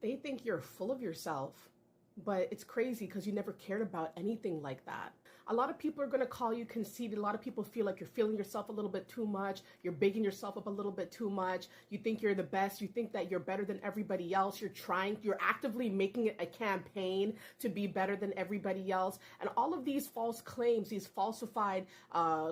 They think you're full of yourself, but it's crazy because you never cared about anything like that. A lot of people are going to call you conceited. A lot of people feel like you're feeling yourself a little bit too much. You're bigging yourself up a little bit too much. You think you're the best. You think that you're better than everybody else. You're actively making it a campaign to be better than everybody else. And all of these false claims, these falsified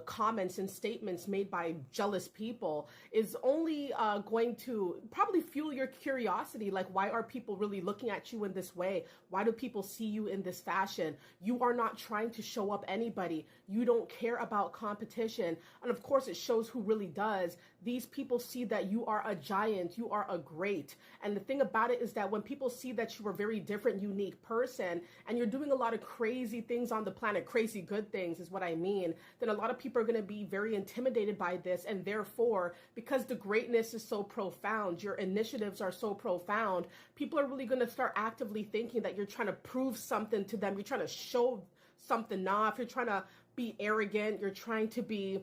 comments and statements made by jealous people is only going to probably fuel your curiosity. Like, why are people really looking at you in this way? Why do people see you in this fashion? You are not trying to show up anybody. You don't care about competition. And of course, it shows who really does. These people see that you are a giant, you are a great. And the thing about it is that when people see that you are a very different, unique person, and you're doing a lot of crazy things on the planet, crazy good things is what I mean, then a lot of people are going to be very intimidated by this. And therefore, because the greatness is so profound, your initiatives are so profound, people are really going to start actively thinking that you're trying to prove something to them. You're trying to show something off. You're trying to be arrogant. You're trying to be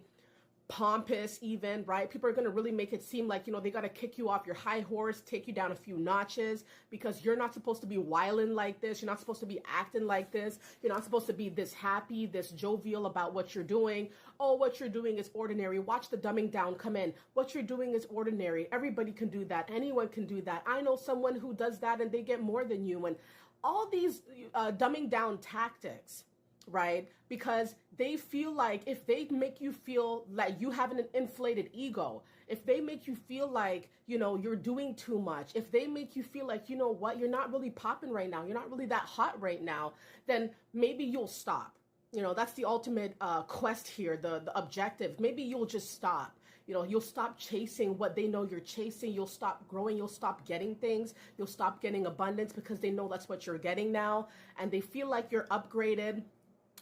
pompous even, right? People are going to really make it seem like, they got to kick you off your high horse, take you down a few notches, because you're not supposed to be wilding like this. You're not supposed to be acting like this. You're not supposed to be this happy, this jovial about what you're doing. Oh, what you're doing is ordinary. Watch the dumbing down come in. What you're doing is ordinary. Everybody can do that. Anyone can do that. I know someone who does that and they get more than you. And all these dumbing down tactics, right? Because they feel like if they make you feel like you have an inflated ego, if they make you feel like, you're doing too much, if they make you feel like, what, you're not really popping right now, you're not really that hot right now, then maybe you'll stop. That's the ultimate quest here, the objective. Maybe you'll just stop. You'll stop chasing what they know you're chasing. You'll stop growing. You'll stop getting things. You'll stop getting abundance because they know that's what you're getting now. And they feel like you're upgraded.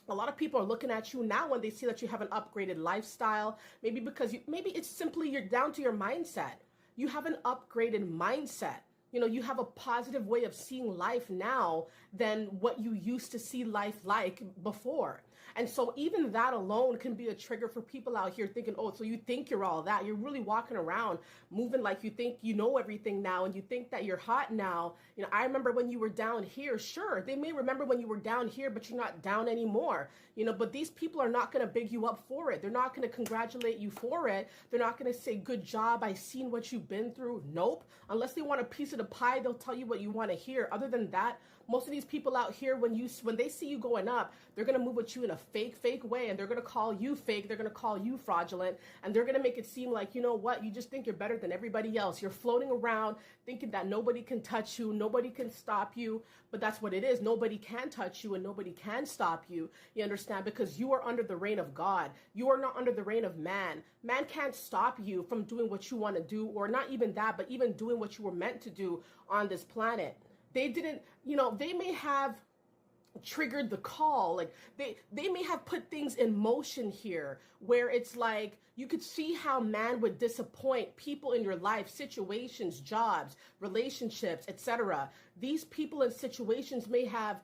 A lot of people are looking at you now when they see that you have an upgraded lifestyle. Maybe because maybe it's simply you're down to your mindset. You have an upgraded mindset. You have a positive way of seeing life now than what you used to see life like before. And so even that alone can be a trigger for people out here thinking, oh, so you think you're all that. You're really walking around moving like you think you know everything now, and you think that you're hot now. I remember when you were down here. Sure, they may remember when you were down here, but you're not down anymore. But these people are not going to big you up for it. They're not going to congratulate you for it. They're not going to say, good job, I seen what you've been through. Nope. Unless they want a piece of the pie, they'll tell you what you want to hear. Other than that, most of these people out here, when they see you going up, they're going to move with you in a fake way, and they're going to call you fake. They're going to call you fraudulent, and they're going to make it seem like, what, you just think you're better than everybody else. You're floating around thinking that nobody can touch you, nobody can stop you, but that's what it is. Nobody can touch you and nobody can stop you. You understand? Because you are under the reign of God. You are not under the reign of man. Man can't stop you from doing what you want to do, or not even that, but even doing what you were meant to do on this planet. They didn't, they may have triggered the call, like they may have put things in motion here where it's like you could see how man would disappoint people in your life, situations, jobs, relationships, etc. These people and situations may have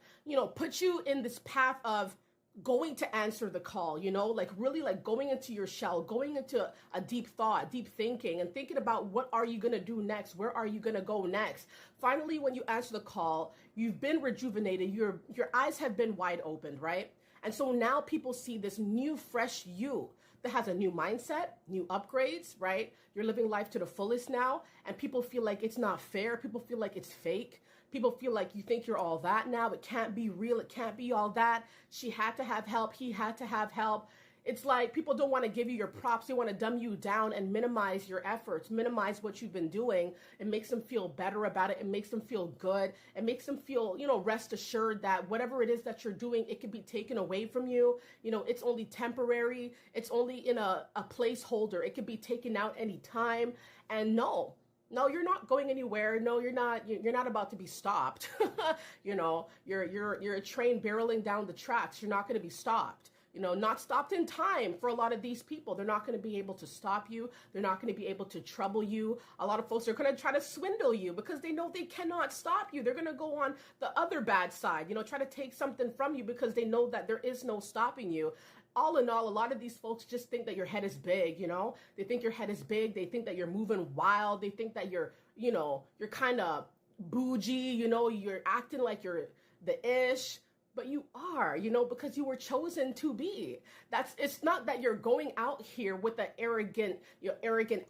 put you in this path of going to answer the call, like really like going into your shell, going into a deep thought, deep thinking, and thinking about what are you going to do next? Where are you going to go next? Finally, when you answer the call, you've been rejuvenated. Your eyes have been wide opened, right? And so now people see this new, fresh you that has a new mindset, new upgrades, right? You're living life to the fullest now, and people feel like it's not fair. People feel like it's fake. People feel like you think you're all that now. It can't be real. It can't be all that. She had to have help. He had to have help. It's like people don't want to give you your props. They want to dumb you down and minimize your efforts, minimize what you've been doing. It makes them feel better about it. It makes them feel good. It makes them feel, rest assured that whatever it is that you're doing, it can be taken away from you. It's only temporary. It's only in a placeholder. It can be taken out anytime. And no, you're not going anywhere. No, you're not. You're not about to be stopped. You're a train barreling down the tracks. You're not going to be stopped. Not stopped in time for a lot of these people. They're not going to be able to stop you. They're not going to be able to trouble you. A lot of folks are going to try to swindle you because they know they cannot stop you. They're going to go on the other bad side, try to take something from you because they know that there is no stopping you. All in all, a lot of these folks just think that your head is big, They think your head is big. They think that you're moving wild. They think that you're kind of bougie, you're acting like you're the ish, but you are, because you were chosen to be. It's not that you're going out here with an arrogant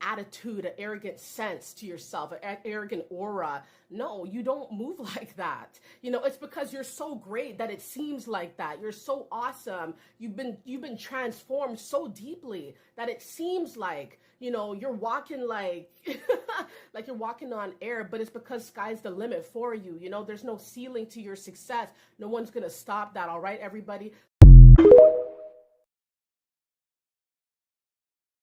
attitude, an arrogant sense to yourself, an arrogant aura. No, you don't move like that. It's because you're so great that it seems like that. You're so awesome. You've been transformed so deeply that it seems like, you're walking like like you're walking on air, but it's because sky's the limit for you. There's no ceiling to your success. No one's going to stop that. All right, everybody.